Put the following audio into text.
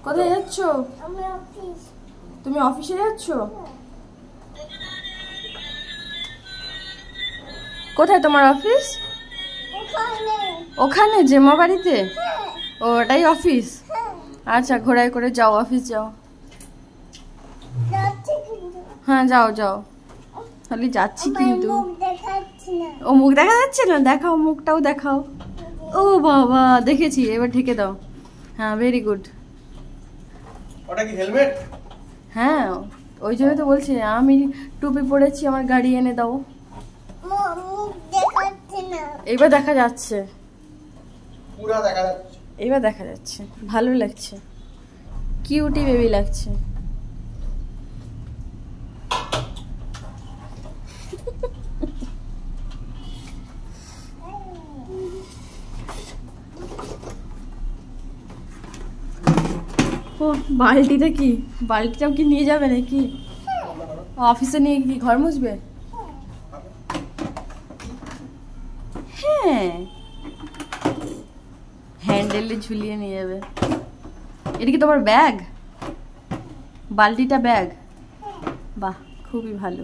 কোথায় যাচ্ছ? তুমি অফিসে যাচ্ছ? কোথায় তোমার অফিস? ওখানে জেমা বাড়িতে? ও ওটাই অফিস? আচ্ছা, ঘোড়ায় করে যাও, অফিস যাও। হ্যাঁ যাও যাও। খালি যাচ্ছি কিন্তু ও মুখ দেখা যাচ্ছে না, দেখাও মুখটাও দেখাও। ও বাবা, দেখেছি, এবার ঢেকে দাও। হ্যাঁ, ভেরি গুড। ওটা কি হেলমেট? হ্যাঁ, ওই জন্য তো বলছি আমি টুপি পরেছি, আমার গাড়ি এনে দাও। এবার দেখা যাচ্ছে, পুরো দেখা যাচ্ছে। এবার দেখা যাচ্ছে, ভালো লাগছে, কিউটি বেবি লাগছে। ও বালতিটা কি? বালতিটাও কি নিয়ে যাবে নাকি অফিসে? নিয়ে কি ঘর মুছবে? হ্যাঁ, হ্যান্ডেলে ঝুলিয়ে নিয়ে যাবে। এটা কি তোমার ব্যাগ? বালতিটা ব্যাগ? বাহ, খুবই ভালো।